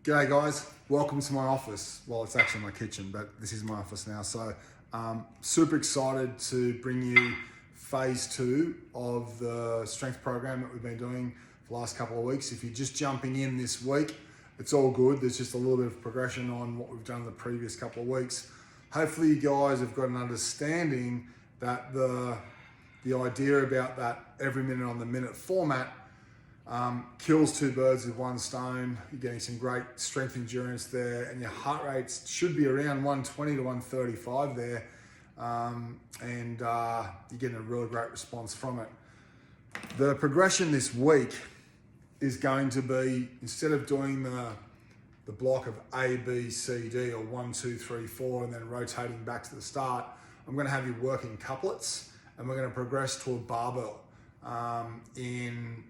G'day guys, welcome to my office. Well, it's actually my kitchen, but this is my office now. So super excited to bring you phase 2 of the strength program that we've been doing for the last couple of weeks. If you're just jumping in this week, it's all good. There's just a little bit of progression on what we've done in the previous couple of weeks. Hopefully you guys have got an understanding that the idea about that every minute on the minute format kills two birds with one stone. You're getting some great strength endurance there, and your heart rate should be around 120 to 135 there, and you're getting a really great response from it. The progression this week is going to be, instead of doing the block of A, B, C, D, or 1, 2, 3, 4, and then rotating back to the start, I'm going to have you work in couplets, and we're going to progress to a barbell in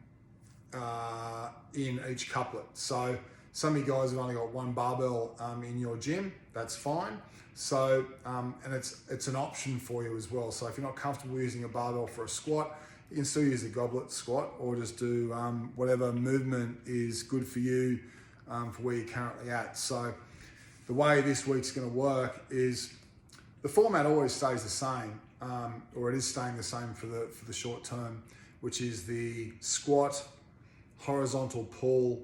each couplet. So some of you guys have only got one barbell in your gym, that's fine. So and it's an option for you as well. So if you're not comfortable using a barbell for a squat, you can still use a goblet squat, or just do whatever movement is good for you for where you're currently at. So the way this week's going to work is the format always stays the same, or it is staying the same for the short term, which is the squat, horizontal pull,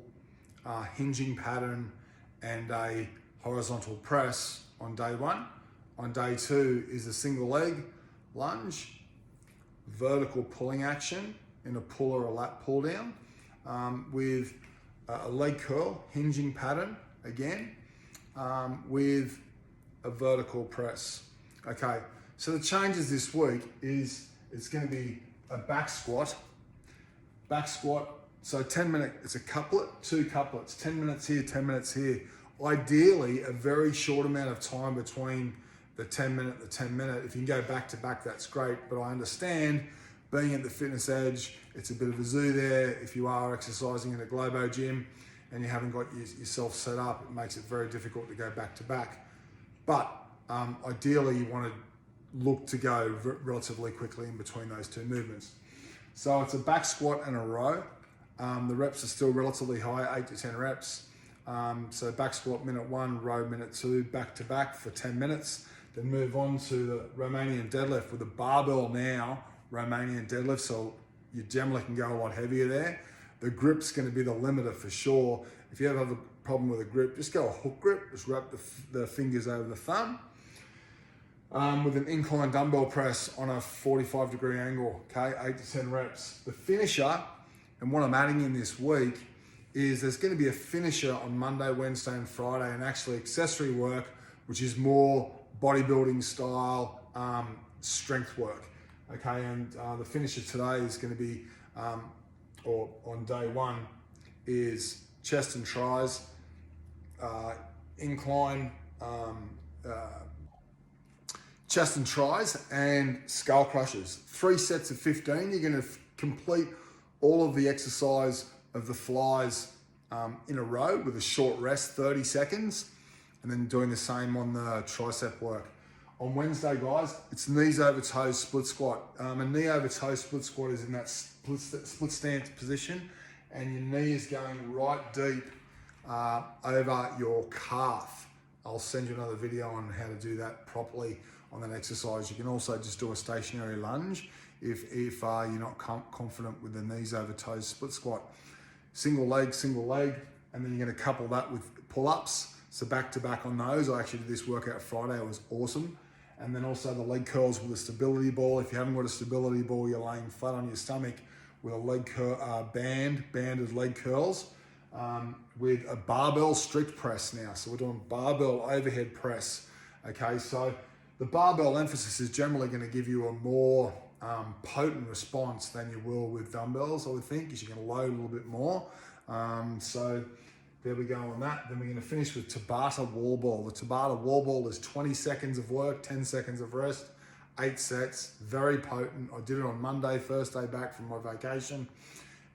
hinging pattern, and a horizontal press on day 1. On day 2 is a single leg lunge, vertical pulling action in a pull or a lat pull down, with a leg curl, hinging pattern again, with a vertical press. Okay, so the changes this week is it's going to be a back squat, so 10 minute, it's a couplet, 2 couplets, 10 minutes here, 10 minutes here. Ideally, a very short amount of time between the 10 minute, the 10 minute. If you can go back to back, that's great. But I understand, being at the Fitness Edge, it's a bit of a zoo there. If you are exercising in a Globo gym and you haven't got yourself set up, it makes it very difficult to go back to back. But ideally, you want to look to go relatively quickly in between those two movements. So it's a back squat and a row. The reps are still relatively high, 8 to 10 reps. So back squat minute 1, row minute 2, back to back for 10 minutes. Then move on to the Romanian deadlift with a barbell now, Romanian deadlift. So you generally can go a lot heavier there. The grip's going to be the limiter for sure. If you ever have a problem with a grip, just go a hook grip, just wrap the fingers over the thumb. With an incline dumbbell press on a 45-degree angle, okay, 8 to 10 reps. The finisher, and what I'm adding in this week, is there's going to be a finisher on Monday, Wednesday, and Friday, and actually accessory work, which is more bodybuilding style strength work, okay, and the finisher today is going to be, or on day 1, is chest and tries, incline, chest and tries, and skull crushers. 3 sets of 15. You're going to complete all of the exercise of the flies in a row with a short rest, 30 seconds, and then doing the same on the tricep work. On Wednesday, guys, it's knees over toes split squat. A knee over toe split squat is in that split stance position, and your knee is going right deep over your calf. I'll send you another video on how to do that properly on that exercise. You can also just do a stationary lunge if you're not confident with the knees over toes split squat. Single leg, and then you're going to couple that with pull-ups. So back to back on those. I actually did this workout Friday, it was awesome. And then also the leg curls with a stability ball. If you haven't got a stability ball, you're laying flat on your stomach with a leg banded leg curls, with a barbell strict press now. So we're doing barbell overhead press. Okay, so the barbell emphasis is generally going to give you a more potent response than you will with dumbbells, I would think, because you're going to load a little bit more. So there we go on that. Then we're going to finish with Tabata wall ball. The Tabata wall ball is 20 seconds of work, 10 seconds of rest, 8 sets, very potent. I did it on Monday, first day back from my vacation,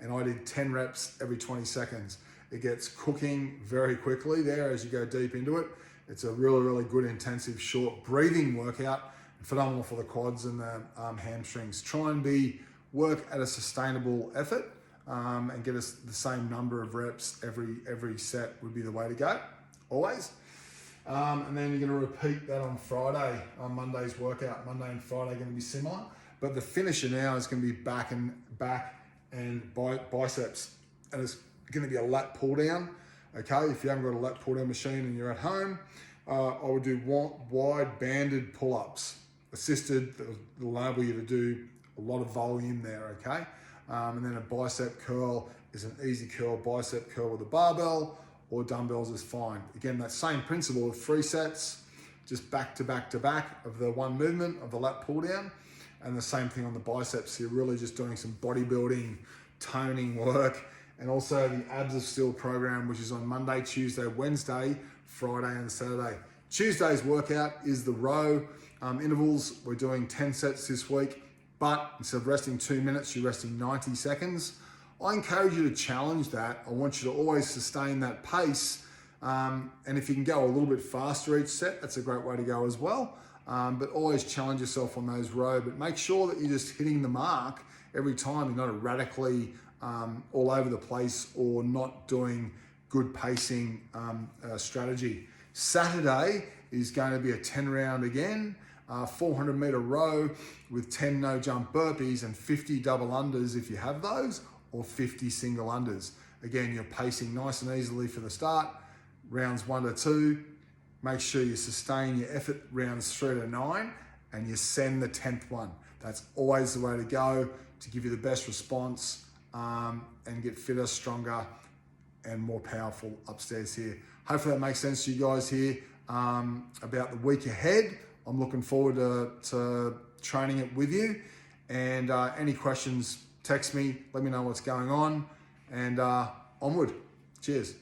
and I did 10 reps every 20 seconds. It gets cooking very quickly there as you go deep into it. It's a really, really good, intensive, short breathing workout. Phenomenal for the quads and the hamstrings. Try and work at a sustainable effort. and get us the same number of reps every set would be the way to go, always. And then you're going to repeat that on Friday, on Monday's workout. Monday and Friday are going to be similar, but the finisher now is going to be back and biceps, and it's going to be a lat pull down. Okay, if you haven't got a lat pull down machine and you're at home, I would do wide banded pull-ups, assisted. That'll enable you to do a lot of volume there. Okay, and then a bicep curl is an easy curl, bicep curl with a barbell or dumbbells is fine. Again, that same principle of 3 sets, just back to back to back of the one movement of the lat pull down, and the same thing on the biceps. You're really just doing some bodybuilding, toning work, and also the Abs of Steel program, which is on Monday, Tuesday, Wednesday, Friday, and Saturday. Tuesday's workout is the row intervals. We're doing 10 sets this week, but instead of resting 2 minutes, you're resting 90 seconds. I encourage you to challenge that. I want you to always sustain that pace. And if you can go a little bit faster each set, that's a great way to go as well. But always challenge yourself on those row, but make sure that you're just hitting the mark every time. You're not radically all over the place or not doing good pacing strategy. Saturday is going to be a 10 round again, 400 meter row with 10 no jump burpees and 50 double unders if you have those, or 50 single unders. Again, you're pacing nice and easily for the start, rounds 1 to 2. Make sure you sustain your effort rounds 3 to 9 and you send the 10th one. That's always the way to go to give you the best response and get fitter, stronger, and more powerful upstairs here. Hopefully that makes sense to you guys here about the week ahead. I'm looking forward to training it with you. And any questions, text me, let me know what's going on, and onward. Cheers.